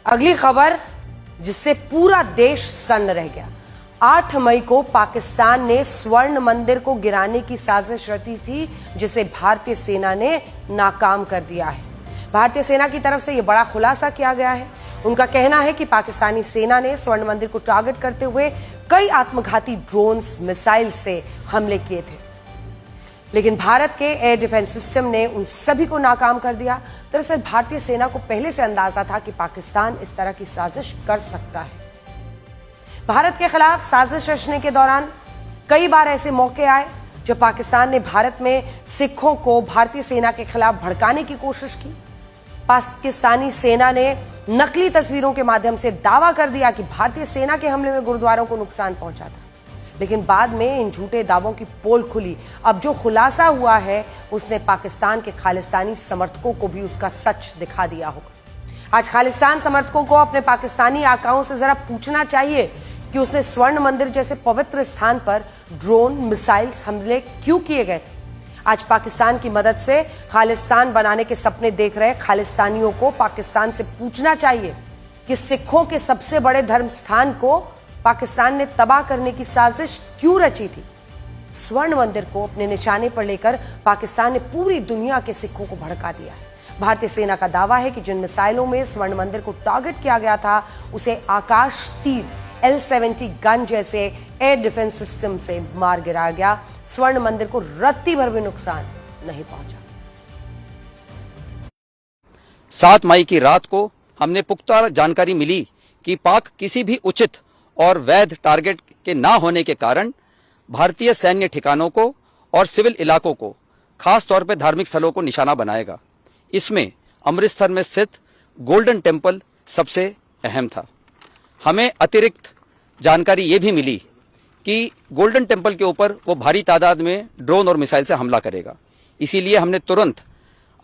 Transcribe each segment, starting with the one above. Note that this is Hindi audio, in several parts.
अगली खबर जिससे पूरा देश सन्न रह गया। 8 मई को पाकिस्तान ने स्वर्ण मंदिर को गिराने की साजिश रची थी, जिसे भारतीय सेना ने नाकाम कर दिया है। भारतीय सेना की तरफ से यह बड़ा खुलासा किया गया है। उनका कहना है कि पाकिस्तानी सेना ने स्वर्ण मंदिर को टारगेट करते हुए कई आत्मघाती ड्रोन्स, मिसाइल से हमले किए थे, लेकिन भारत के एयर डिफेंस सिस्टम ने उन सभी को नाकाम कर दिया। दरअसल भारतीय सेना को पहले से अंदाजा था कि पाकिस्तान इस तरह की साजिश कर सकता है। भारत के खिलाफ साजिश रचने के दौरान कई बार ऐसे मौके आए जब पाकिस्तान ने भारत में सिखों को भारतीय सेना के खिलाफ भड़काने की कोशिश की। पाकिस्तानी सेना ने नकली तस्वीरों के माध्यम से दावा कर दिया कि भारतीय सेना के हमले में गुरुद्वारों को नुकसान पहुंचा था, लेकिन बाद में इन झूठे दावों की पोल खुली। अब जो खुलासा हुआ है उसने पाकिस्तान के खालिस्तानी समर्थकों को भी उसका सच दिखा दिया होगा। आज खालिस्तान समर्थकों को अपने पाकिस्तानी आकाओं से जरा पूछना चाहिए कि उसने स्वर्ण मंदिर जैसे पवित्र स्थान पर ड्रोन, मिसाइल्स हमले क्यों किए गए थे। आज पाकिस्तान की मदद से खालिस्तान बनाने के सपने देख रहे खालिस्तानियों को पाकिस्तान से पूछना चाहिए कि सिखों के सबसे बड़े धर्म स्थान को पाकिस्तान ने तबाह करने की साजिश क्यों रची थी। स्वर्ण मंदिर को अपने निशाने पर लेकर पाकिस्तान ने पूरी दुनिया के सिखों को भड़का दिया है। भारतीय सेना का दावा है कि जिन मिसाइलों में स्वर्ण मंदिर को टारगेट किया गया था, उसे आकाश तीर L-70 गन जैसे एयर डिफेंस सिस्टम से मार गिराया गया। स्वर्ण मंदिर को रत्ती भर भी नुकसान नहीं पहुंचा। 7 मई की रात को हमने पुख्ता जानकारी मिली कि पाक किसी भी उचित और वैध टारगेट के ना होने के कारण भारतीय सैन्य ठिकानों को और सिविल इलाकों को, खास तौर पर धार्मिक स्थलों को निशाना बनाएगा। इसमें अमृतसर में स्थित गोल्डन टेम्पल सबसे अहम था। हमें अतिरिक्त जानकारी ये भी मिली कि गोल्डन टेम्पल के ऊपर वो भारी तादाद में ड्रोन और मिसाइल से हमला करेगा। इसीलिए हमने तुरंत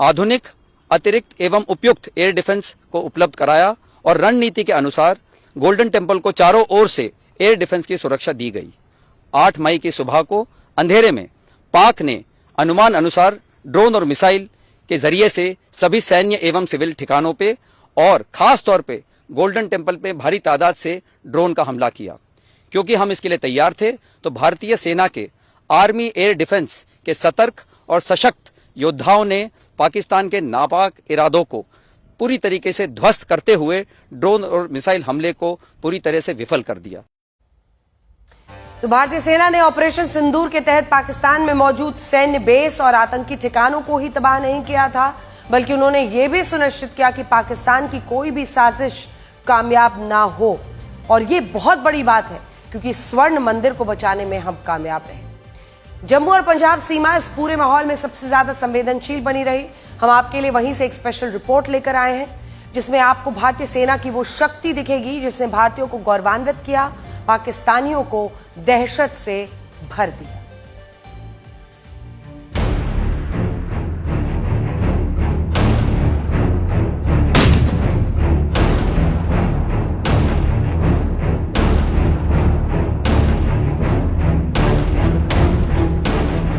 आधुनिक, अतिरिक्त एवं उपयुक्त एयर डिफेंस को उपलब्ध कराया और रणनीति के अनुसार गोल्डन टेम्पल को चारों ओर से एयर डिफेंस की सुरक्षा दी गई। 8 मई की सुबह को अंधेरे में पाक ने अनुमान अनुसार ड्रोन और मिसाइल के जरिए से सभी सैन्य एवं सिविल ठिकानों पे और खास तौर पे गोल्डन टेम्पल पे भारी तादाद से ड्रोन का हमला किया। क्योंकि हम इसके लिए तैयार थे, तो भारतीय सेना के आर्मी एयर डिफेंस के सतर्क और सशक्त योद्धाओं ने पाकिस्तान के नापाक इरादों को पूरी तरीके से ध्वस्त करते हुए ड्रोन और मिसाइल हमले को पूरी तरह से विफल कर दिया। तो भारतीय सेना ने ऑपरेशन सिंदूर के तहत पाकिस्तान में मौजूद सैन्य बेस और आतंकी ठिकानों को ही तबाह नहीं किया था, बल्कि उन्होंने ये भी सुनिश्चित किया कि पाकिस्तान की कोई भी साजिश कामयाब ना हो। और ये बहुत बड़ी बात है, क्योंकि स्वर्ण मंदिर को बचाने में हम कामयाब रहे। जम्मू और पंजाब सीमा इस पूरे माहौल में सबसे ज्यादा संवेदनशील बनी रही। हम आपके लिए वहीं से एक स्पेशल रिपोर्ट लेकर आए हैं, जिसमें आपको भारतीय सेना की वो शक्ति दिखेगी जिसने भारतीयों को गौरवान्वित किया, पाकिस्तानियों को दहशत से भर दिया।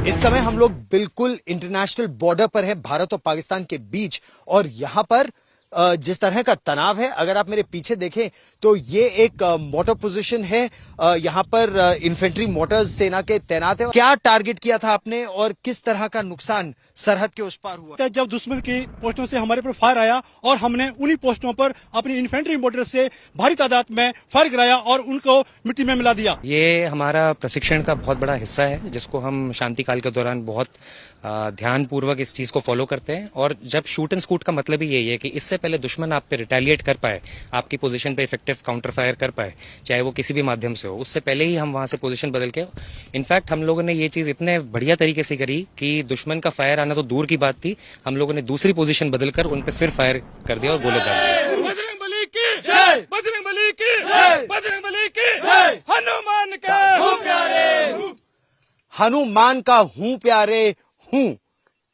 इस समय हम लोग बिल्कुल इंटरनेशनल बॉर्डर पर हैं, भारत और पाकिस्तान के बीच। और यहां पर जिस तरह का तनाव है, अगर आप मेरे पीछे देखें तो ये एक मोटर पोजीशन है। यहां पर इन्फेंट्री मोटर्स सेना के तैनात है। क्या टारगेट किया था आपने और किस तरह का नुकसान सरहद के उस पार हुआ? जब दुश्मन की पोस्टों से हमारे पर फायर आया और हमने उन्हीं पोस्टों पर अपनी इन्फेंट्री मोटर से भारी तादाद में फायर गिराया और उनको मिट्टी में मिला दिया। ये हमारा प्रशिक्षण का बहुत बड़ा हिस्सा है, जिसको हम शांति काल के दौरान बहुत ध्यान पूर्वक इस चीज को फॉलो करते हैं। और जब शूट एंड स्कूट का मतलब ही यही है कि इससे पहले दुश्मन आप पे रिटेलिएट कर पाए, आपकी पोजीशन पे इफेक्टिव काउंटर फायर कर पाए, चाहे वो किसी भी माध्यम से हो, उससे पहले ही हम वहां से पोजीशन बदल के, इनफैक्ट हम लोगों ने ये चीज इतने बढ़िया तरीके से करी कि दुश्मन का फायर आना तो दूर की बात थी, हम लोगों ने दूसरी पोजीशन बदलकर उन पे फिर फायर कर दिया और गोले दाग दिए। बजरंग बली की जय, बजरंग बली की जय, बजरंग बली की जय। हनुमान का हूँ प्यारे, हनुमान का हूं प्यारे हूं,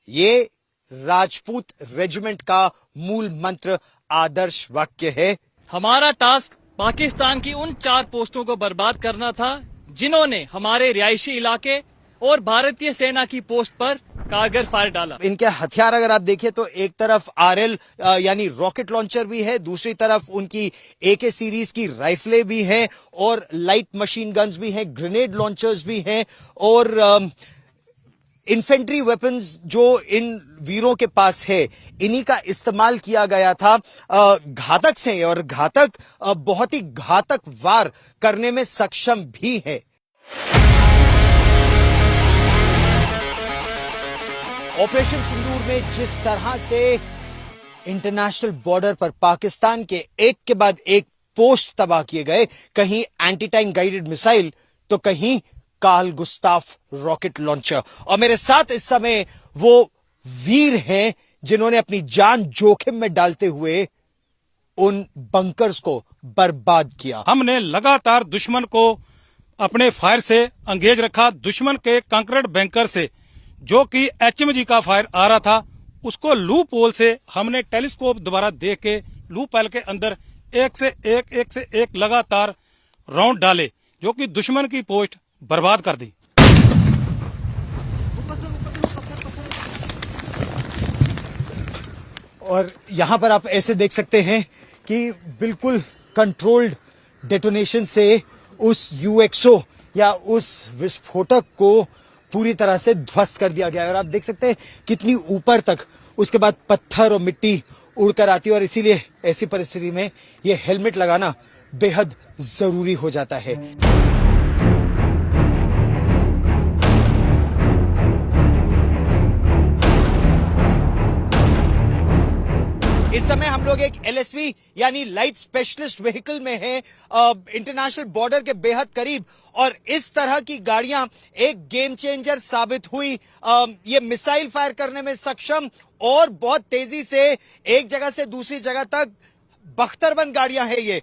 ये राजपूत रेजिमेंट का मूल मंत्र, आदर्श वाक्य है। हमारा टास्क पाकिस्तान की उन 4 पोस्टों को बर्बाद करना था जिन्होंने हमारे रिहायशी इलाके और भारतीय सेना की पोस्ट पर कारगर फायर डाला। इनके हथियार अगर आप देखें तो एक तरफ आरएल यानी रॉकेट लॉन्चर भी है, दूसरी तरफ उनकी एके सीरीज की राइफलें भी हैं और लाइट मशीन गन्स भी हैं, ग्रेनेड लॉन्चर्स भी हैं और इन्फेंट्री वेपन्स जो इन वीरों के पास है, इन्हीं का इस्तेमाल किया गया था घातक से, और घातक बहुत ही घातक वार करने में सक्षम भी है। ऑपरेशन सिंदूर में जिस तरह से इंटरनेशनल बॉर्डर पर पाकिस्तान के एक के बाद एक पोस्ट तबाह किए गए, कहीं एंटी टैंक गाइडेड मिसाइल तो कहीं कार्ल गुस्ताफ रॉकेट लॉन्चर, और मेरे साथ इस समय वो वीर हैं जिन्होंने अपनी जान जोखिम में डालते हुए उन बंकर्स को बर्बाद किया। हमने लगातार दुश्मन को अपने फायर से अंगेज रखा। दुश्मन के कंक्रीट बैंकर से जो कि एचएमजी का फायर आ रहा था, उसको लूप होल से हमने टेलीस्कोप द्वारा देख के लूप होल के अंदर एक से एक लगातार राउंड डाले, जो कि दुश्मन की पोस्ट बर्बाद कर दी। और यहां पर आप ऐसे देख सकते हैं कि बिल्कुल कंट्रोल्ड डेटोनेशन से उस यूएक्सओ या उस विस्फोटक को पूरी तरह से ध्वस्त कर दिया गया है। और आप देख सकते हैं कितनी ऊपर तक उसके बाद पत्थर और मिट्टी उड़कर आती है, और इसीलिए ऐसी परिस्थिति में यह हेलमेट लगाना बेहद जरूरी हो जाता है। इस समय हम लोग एक एलएसवी यानी लाइट स्पेशलिस्ट व्हीकल में हैं, इंटरनेशनल बॉर्डर के बेहद करीब, और इस तरह की गाड़ियां एक गेम चेंजर साबित हुई। ये मिसाइल फायर करने में सक्षम और बहुत तेजी से एक जगह से दूसरी जगह तक बख्तरबंद गाड़ियां हैं ये।